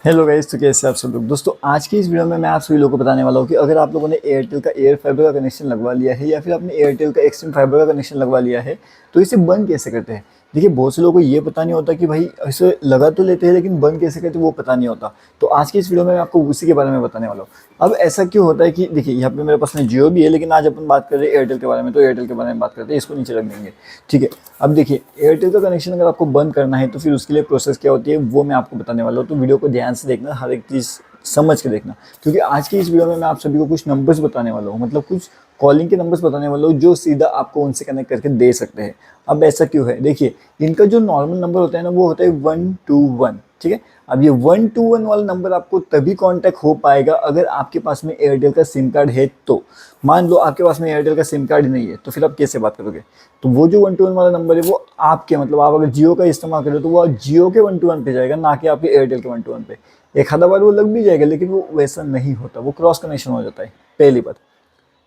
Hello guys, तो कैसे आप सब लोग। दोस्तों आज की इस वीडियो में मैं आप सभी लोगों को बताने वाला हूँ कि अगर आप लोगों ने एयरटेल का एयर फाइबर का कनेक्शन लगवा लिया है या फिर आपने एयरटेल का एक्सट्रीम फाइबर का कनेक्शन लगवा लिया है तो इसे बंद कैसे करते हैं। देखिए, बहुत से लोगों को ये पता नहीं होता कि भाई इसे लगा तो लेते हैं लेकिन बंद कैसे करते हैं वो पता नहीं होता। तो आज की इस वीडियो में मैं आपको उसी के बारे में बताने वाला हूँ। अब ऐसा क्यों होता है कि देखिए, यहाँ पे मेरे पास में जियो भी है लेकिन आज अपन बात कर रहे हैं एयरटेल के बारे में, तो एयरटेल के बारे में बात करते हैं, इसको नीचे रख देंगे। ठीक है। अब देखिए, एयरटेल का कनेक्शन अगर आपको बंद करना है तो फिर उसके लिए प्रोसेस क्या होती है वो मैं आपको बताने वाला हूँ। तो वीडियो को ध्यान से देखना, हर एक चीज़ समझ के देखना, क्योंकि आज की इस वीडियो में मैं आप सभी को कुछ नंबर्स बताने वाला हूँ, मतलब कुछ कॉलिंग के नंबर्स बताने वाला हूँ जो सीधा आपको उनसे कनेक्ट करके दे सकते हैं। अब ऐसा क्यों है, देखिए, इनका जो नॉर्मल नंबर होता है ना वो होता है 121। ठीक है। अब ये 121 वाला नंबर आपको तभी कांटेक्ट हो पाएगा अगर आपके पास में एयरटेल का सिम कार्ड है। तो मान लो आपके पास में एयरटेल का सिम कार्ड ही नहीं है तो फिर आप कैसे बात करोगे। तो वो जो 121 वाला नंबर है वो आपके, मतलब आप अगर जियो का इस्तेमाल करें तो वो जियो के 121 पे जाएगा, ना कि आपके एयरटेल के 121 पे। एक आधा बार वो लग भी जाएगा लेकिन वो वैसा नहीं होता, वो क्रॉस कनेक्शन हो जाता है, पहली बात।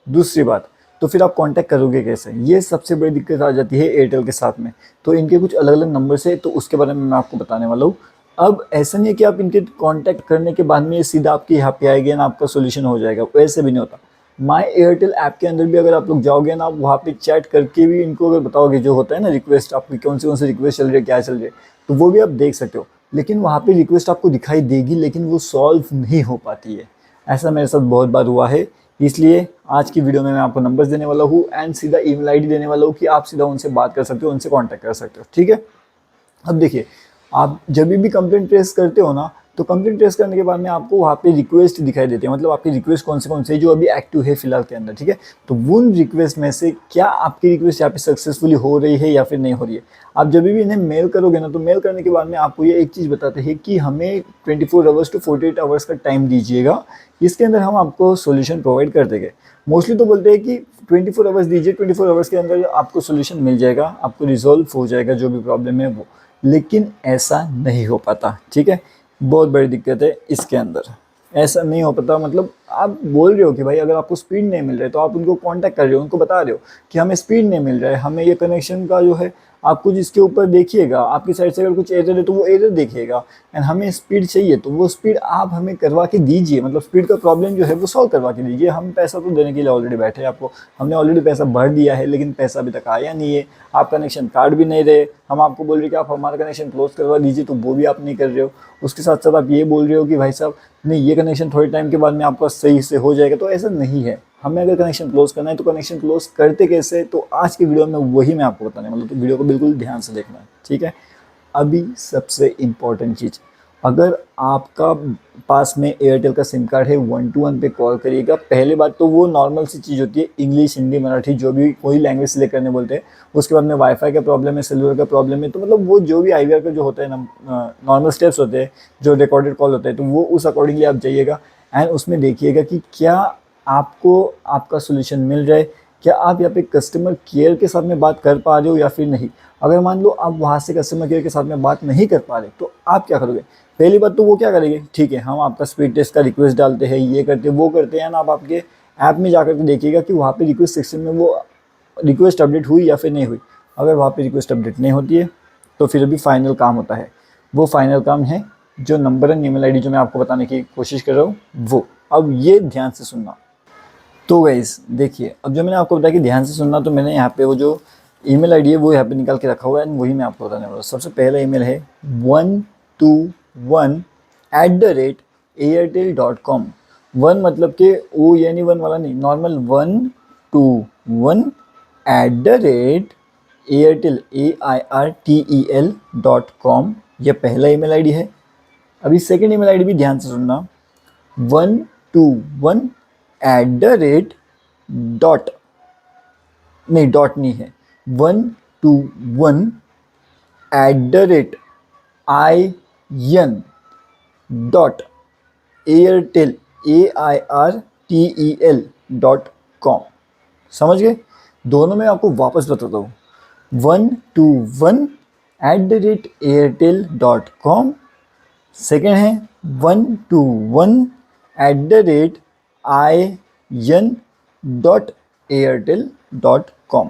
दूसरी बात, तो फिर आप कांटेक्ट करोगे कैसे, ये सबसे बड़ी दिक्कत आ जाती है एयरटेल के साथ में। तो इनके कुछ अलग अलग नंबर है तो उसके बारे में मैं आपको बताने वाला हूँ। अब ऐसा नहीं है कि आप इनके कांटेक्ट करने के बाद में ये सीधा आपके यहाँ पे आएगा ना आपका सोल्यूशन हो जाएगा, वैसे भी नहीं होता। माई एयरटेल ऐप के अंदर भी अगर आप लोग जाओगे ना, आप वहाँ पे चैट करके भी इनको अगर बताओगे, जो होता है ना रिक्वेस्ट, आपकी कौन सी रिक्वेस्ट चल रही है, क्या चल रही है, तो वो भी आप देख सकते हो। लेकिन वहाँ पे रिक्वेस्ट आपको दिखाई देगी लेकिन वो सॉल्व नहीं हो पाती है। ऐसा मेरे साथ बहुत बार हुआ है। इसलिए आज की वीडियो में मैं आपको नंबर्स देने वाला हूँ एंड सीधा ईमेल आईडी देने वाला हूँ कि आप सीधा उनसे बात कर सकते हो, उनसे कांटेक्ट कर सकते हो। ठीक है। अब देखिए, आप जब भी कंप्लेंट ट्रेस करते हो ना, तो कंप्लेंट ट्रेस करने के बाद में आपको वहाँ पे रिक्वेस्ट दिखाई देती है, मतलब आपकी रिक्वेस्ट कौन से जो अभी एक्टिव है फिलहाल के अंदर। ठीक है। तो उन रिक्वेस्ट में से क्या आपकी रिक्वेस्ट यहाँ पे सक्सेसफुली हो रही है या फिर नहीं हो रही है। आप जब भी इन्हें मेल करोगे ना, तो मेल करने के बाद में आपको ये एक चीज़ बताते हैं कि हमें 24 आवर्स टू 48 आवर्स का टाइम दीजिएगा, इसके अंदर हम आपको सोल्यूशन प्रोवाइड कर देंगे। मोस्टली तो बोलते हैं कि 24 आवर्स दीजिए, 24 आवर्स के अंदर आपको सोल्यूशन मिल जाएगा, आपको रिजॉल्व हो जाएगा जो भी प्रॉब्लम है वो। लेकिन ऐसा नहीं हो पाता। ठीक है। बहुत बड़ी दिक्कत है इसके अंदर, ऐसा नहीं हो पाता। मतलब आप बोल रहे हो कि भाई अगर आपको स्पीड नहीं मिल रहा है तो आप उनको कांटेक्ट कर रहे हो, उनको बता रहे हो कि हमें स्पीड नहीं मिल रहा है, हमें ये कनेक्शन का जो है आप कुछ इसके ऊपर देखिएगा, आपकी साइड से अगर कुछ एरर है तो वो एरर देखिएगा, एंड हमें स्पीड चाहिए तो वो स्पीड आप हमें करवा के दीजिए, मतलब स्पीड का प्रॉब्लम जो है वो सॉल्व करवा के दीजिए। हम पैसा तो देने के लिए ऑलरेडी बैठे हैं आपको, हमने ऑलरेडी पैसा भर दिया है लेकिन पैसा अभी तक आया नहीं है, आप कनेक्शन कार्ड भी नहीं रहे। हम आपको बोल रहे कि आप हमारा कनेक्शन क्लोज करवा दीजिए तो वो भी आप नहीं कर रहे हो। उसके साथ साथ आप ये बोल रहे हो कि भाई साहब नहीं, ये कनेक्शन थोड़े टाइम के बाद में आपका सही से हो जाएगा, तो ऐसा नहीं है। हमें अगर कनेक्शन क्लोज करना है तो कनेक्शन क्लोज करते कैसे, तो आज की वीडियो में वही मैं आपको बताने वाला हूँ। तो वीडियो को बिल्कुल ध्यान से देखना है। ठीक है। अभी सबसे इम्पोर्टेंट चीज़, अगर आपका पास में एयरटेल का सिम कार्ड है, 121 पे कॉल करिएगा। पहली बात तो वो नॉर्मल सी चीज़ होती है, इंग्लिश हिंदी मराठी जो भी कोई लैंग्वेज सिलेक्ट करने बोलते हैं। उसके बाद में वाईफाई का प्रॉब्लम है, सेलुलर का प्रॉब्लम है, तो मतलब वो जो भी आईवीआर का जो होता है ना, नॉर्मल स्टेप्स होते हैं जो रिकॉर्डेड कॉल होता है, तो वो उस अकॉर्डिंगली आप जाइएगा एंड उसमें देखिएगा कि क्या आपको आपका सोल्यूशन मिल रहा है, क्या आप यहाँ पे कस्टमर केयर के साथ में बात कर पा रहे हो या फिर नहीं। अगर मान लो आप वहाँ से कस्टमर केयर के साथ में बात नहीं कर पा रहे तो आप क्या करोगे। पहली बात तो वो क्या करेंगे, ठीक है हम आपका स्पीड टेस्ट का रिक्वेस्ट डालते हैं, ये करते वो करते हैं ना, आप आपके ऐप में जाकर के देखिएगा कि वहाँ पे रिक्वेस्ट सेक्शन में वो रिक्वेस्ट अपडेट हुई या फिर नहीं हुई। अगर वहाँ पे रिक्वेस्ट अपडेट नहीं होती है तो फिर अभी फाइनल काम होता है। वो फाइनल काम है जो नंबर एंड ईमेल आईडी जो मैं आपको बताने की कोशिश कर रहा हूँ वो। अब ये ध्यान से सुनना। तो गाइस देखिए, अब जो मैंने आपको बताया कि ध्यान से सुनना, तो मैंने यहाँ पे वो जो ईमेल आईडी है वो यहाँ पे निकाल के रखा हुआ है, वही मैं आपको बताने वाला हूँ। सबसे पहला ईमेल है 121@airtel.com। वन मतलब कि ओ यानी वन वाला नहीं, नॉर्मल 121@airtel.com, यह पहला ईमेल आईडी है। अभी सेकेंड ईमेल आईडी भी ध्यान से सुनना, 121 एट द रेट डॉट, नहीं डॉट नहीं है, 121 एट द रेट IN.एयरटेल AIRTEL.com। समझ गए। दोनों में आपको वापस बताता हूँ, 121@airtel.com। सेकेंड है 121@IN.airtel.com।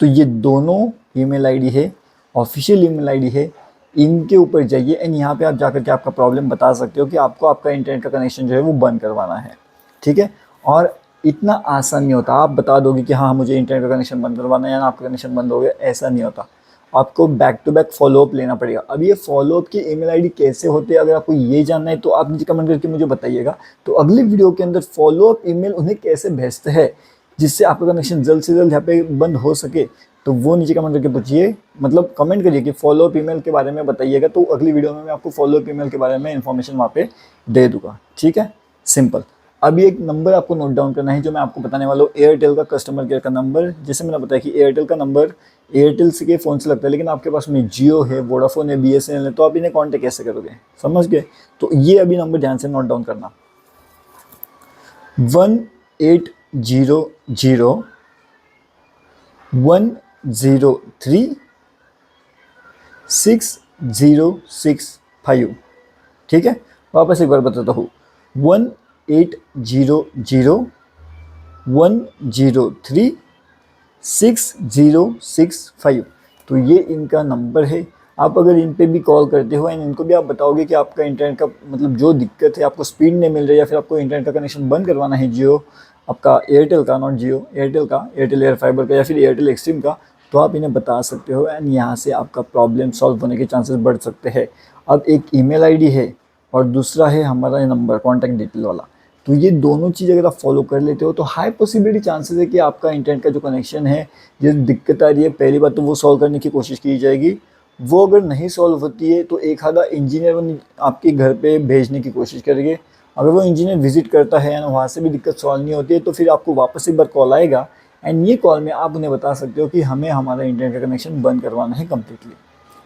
तो ये दोनों ईमेल आईडी है, ऑफिशियल ईमेल आईडी है। इनके ऊपर जाइए एंड यहाँ पे आप जाकर के आपका प्रॉब्लम बता सकते हो कि आपको आपका इंटरनेट का कनेक्शन जो है वो बंद करवाना है, ठीक है। और इतना आसान नहीं होता आप बता दोगे कि हाँ मुझे इंटरनेट का कनेक्शन बंद करवाना है या आपका कनेक्शन बंद हो गया, ऐसा नहीं होता। आपको बैक टू बैक फॉलोअप लेना पड़ेगा। अब ये फॉलोअप की ईमेल आईडी कैसे होते हैं, अगर आपको ये जानना है तो आप नीचे कमेंट करके मुझे बताइएगा। तो अगले वीडियो के अंदर फॉलोअप ईमेल उन्हें कैसे भेजते हैं जिससे आपका कनेक्शन जल्द से जल्द यहाँ पे बंद हो सके, तो वो नीचे कमेंट करके पूछिए, मतलब कमेंट करिए कि फॉलोअप ईमेल के बारे में बताइएगा। तो अगली वीडियो में मैं आपको फॉलोअप ईमेल के बारे में इन्फॉर्मेशन वहाँ पे दे दूँगा, ठीक है, सिंपल। अभी एक नंबर आपको नोट डाउन करना है जो मैं आपको बताने वाला हूँ, एयरटेल का कस्टमर केयर का नंबर। जैसे मैंने बताया कि एयरटेल का नंबर एयरटेल से के फ़ोन से लगता है, लेकिन आपके पास में जियो है, वोडाफोन है, BSNL है, तो आप इन्हें कॉन्टेक्ट कैसे करोगे, समझ गए। तो ये अभी नंबर ध्यान से नोट डाउन करना, 1800-103-6065, ठीक है। वापस एक बार बताता हूँ, 1800-103-6065। तो ये इनका नंबर है। आप अगर इन पे भी कॉल करते हो एंड इनको भी आप बताओगे कि आपका इंटरनेट का मतलब जो दिक्कत है, आपको स्पीड नहीं मिल रही है या फिर आपको इंटरनेट का कनेक्शन बंद करवाना है, जियो आपका, एयरटेल का, नॉट जियो, एयरटेल का, एयरटेल एयर फाइबर का या फिर एयरटेल एक्सट्रीम का, तो आप इन्हें बता सकते हो एंड यहाँ से आपका प्रॉब्लम सॉल्व होने के चांसेस बढ़ सकते हैं। अब एक ईमेल आईडी है और दूसरा है हमारा नंबर, कॉन्टैक्ट डिटेल वाला। तो ये दोनों चीज़ अगर आप फॉलो कर लेते हो तो हाई पॉसिबिलिटी चांसेस है कि आपका इंटरनेट का जो कनेक्शन है, जो दिक्कत आ रही है, पहली बात तो वो सॉल्व करने की कोशिश की जाएगी। वो अगर नहीं सॉल्व होती है तो एक आधा इंजीनियर आपके घर पे भेजने की कोशिश करेंगे। अगर वो इंजीनियर विजिट करता है ना, वहाँ से भी दिक्कत सॉल्व नहीं होती है, तो फिर आपको वापस एक बार कॉल आएगा एंड ये कॉल में आप उन्हें बता सकते हो कि हमें हमारा इंटरनेट का कनेक्शन बंद करवाना है कम्प्लीटली,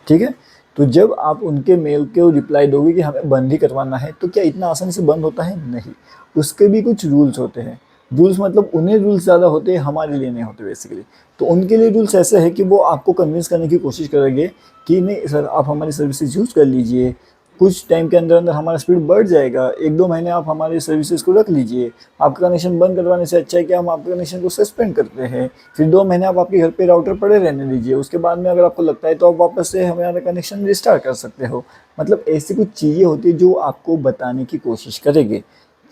ठीक है। तो जब आप उनके मेल के रिप्लाई दोगे कि हमें बंद ही करवाना है, तो क्या इतना आसानी से बंद होता है? नहीं, उसके भी कुछ रूल्स होते हैं। रूल्स मतलब उन्हें रूल्स ज़्यादा होते हैं, हमारे लिए नहीं होते बेसिकली। तो उनके लिए रूल्स ऐसे है कि वो आपको कन्विंस करने की कोशिश करेंगे कि नहीं सर आप हमारी सर्विसेज यूज़ कर लीजिए, कुछ टाइम के अंदर अंदर हमारा स्पीड बढ़ जाएगा, 1-2 महीने आप हमारी सर्विसेज को रख लीजिए, आपका कनेक्शन बंद करवाने से अच्छा है कि हम आपके कनेक्शन को सस्पेंड करते हैं, फिर 2 महीने आप आपके घर पे राउटर पड़े रहने दीजिए, उसके बाद में अगर आपको लगता है तो आप वापस से हमारा कनेक्शन रिस्टार्ट कर सकते हो। मतलब ऐसी कुछ चीज़ें होती है जो आपको बताने की कोशिश करेंगे।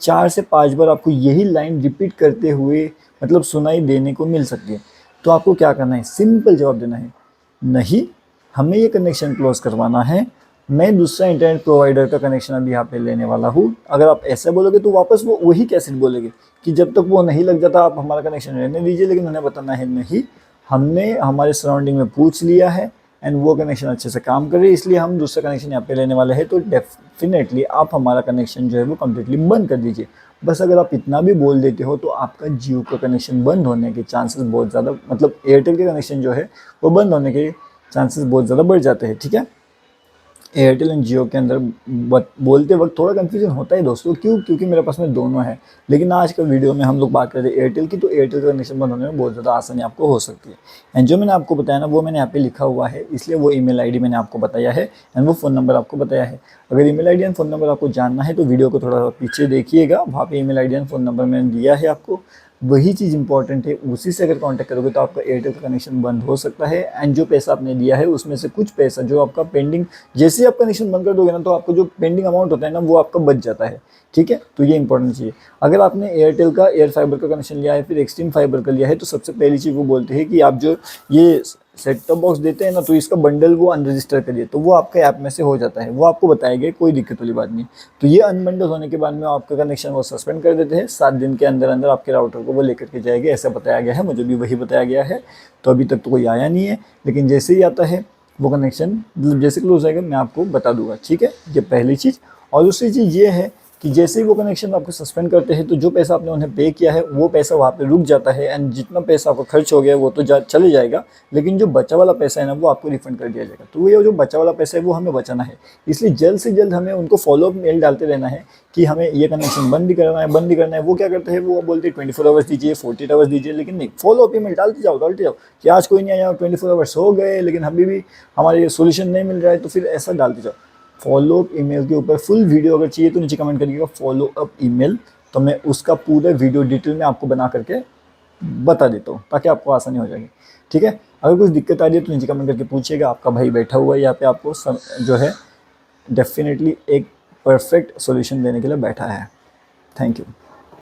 4 से 5 बार आपको यही लाइन रिपीट करते हुए मतलब सुनाई देने को मिल सकती है। तो आपको क्या करना है, सिंपल जवाब देना है, नहीं हमें ये कनेक्शन क्लोज करवाना है, मैं दूसरा इंटरनेट प्रोवाइडर का कनेक्शन अभी यहाँ पे लेने वाला हूँ। अगर आप ऐसा बोलोगे तो वापस वो वही कैसे बोलेंगे कि जब तक वो नहीं लग जाता आप हमारा कनेक्शन रहने दीजिए, लेकिन उन्हें बताना है नहीं, हमने हमारे सराउंडिंग में पूछ लिया है एंड वो कनेक्शन अच्छे से काम कर रही है, इसलिए हम दूसरा कनेक्शन यहाँ पे लेने वाले हैं। तो डेफिनेटली आप हमारा कनेक्शन जो है वो कम्प्लीटली बंद कर दीजिए। बस अगर आप इतना भी बोल देते हो तो आपका जियो का कनेक्शन बंद होने के चांसेस बहुत ज़्यादा, मतलब एयरटेल के कनेक्शन जो है वो बंद होने के चांसेस बहुत ज़्यादा बढ़ जाते हैं, ठीक है। एयरटेल एंड जियो के अंदर बोलते वक्त थोड़ा कन्फ्यूजन होता है दोस्तों, क्यों? क्योंकि मेरे पास में दोनों है। लेकिन आज का वीडियो में हम लोग बात कर रहे हैं एयरटेल की, तो एयरटेल का कनेक्शन बंद होने में बहुत ज़्यादा आसानी आपको हो सकती है। एंड जो मैंने आपको बताया ना वो मैंने यहाँ पे लिखा हुआ है, इसलिए वो ईमेल आईडी मैंने आपको बताया है एंड वो फ़ोन नंबर आपको बताया है। अगर email ID and phone number आपको जानना है तो वीडियो को थोड़ा पीछे देखिएगा, वहाँ पे email ID and phone number मैंने दिया है आपको, वही चीज़ इंपॉर्टेंट है। उसी से अगर कांटेक्ट करोगे तो आपका एयरटेल का कनेक्शन बंद हो सकता है एंड जो पैसा आपने दिया है उसमें से कुछ पैसा जो आपका पेंडिंग, जैसे ही आप कनेक्शन बंद कर दोगे ना तो आपको जो पेंडिंग अमाउंट होता है ना वो आपका बच जाता है, ठीक है। तो ये इंपॉर्टेंट चीज़ है। अगर आपने एयरटेल का एयर फाइबर का कनेक्शन लिया है फिर एक्सट्रीम फाइबर का लिया है, तो सबसे पहली चीज़ वो बोलते हैं कि आप जो ये सेट टॉप बॉक्स देते हैं ना तो इसका बंडल वो अनरजिस्टर करिए, तो वो आपके ऐप में से हो जाता है, वो आपको बताएगा, कोई दिक्कत वाली बात नहीं। तो ये अनबंडल होने के बाद में आपका कनेक्शन वो सस्पेंड कर देते हैं, 7 दिन के अंदर अंदर आपके राउटर को वो लेकर के जाएंगे, ऐसा बताया गया है, मुझे भी वही बताया गया है। तो अभी तक तो कोई आया नहीं है, लेकिन जैसे ही आता है वो कनेक्शन मतलब जैसे क्लोज आएगा मैं आपको बता दूंगा, ठीक है। ये पहली चीज़। और दूसरी चीज़ ये है कि जैसे ही वो कनेक्शन आपको सस्पेंड करते हैं तो जो पैसा आपने उन्हें पे किया है वो पैसा वहाँ पे रुक जाता है एंड जितना पैसा आपका खर्च हो गया वो तो चले जाएगा, लेकिन जो बचा वाला पैसा है ना वो आपको रिफंड कर दिया जाएगा। तो ये जो बचा वाला पैसा है वो हमें बचाना है, इसलिए जल्द से जल्द हमें उनको फॉलोअप मेल डालते रहना है कि हमें ये कनेक्शन बंद ही करना है, बंद ही करना है। वो क्या करते हैं, वो बोलते हैं 24 आवर्स दीजिए, 48 आवर्स दीजिए, लेकिन नहीं, फॉलोअप ईमेल डालते जाओ कि आज कोई नहीं आया, 24 आवर्स हो गए लेकिन अभी भी हमारे सोल्यूशन नहीं मिल रहा है, तो फिर ऐसा डालते जाओ। फॉलोअप ईमेल के ऊपर फुल वीडियो अगर चाहिए तो नीचे कमेंट करिएगा फॉलोअप ईमेल, तो मैं उसका पूरा वीडियो डिटेल में आपको बना करके बता देता हूँ ताकि आपको आसानी हो जाएगी। ठीक है, अगर कुछ दिक्कत आ रही है तो नीचे कमेंट करके पूछिएगा, आपका भाई बैठा हुआ है यहाँ पे, आपको जो है डेफिनेटली एक परफेक्ट सॉल्यूशन देने के लिए बैठा है। Thank you.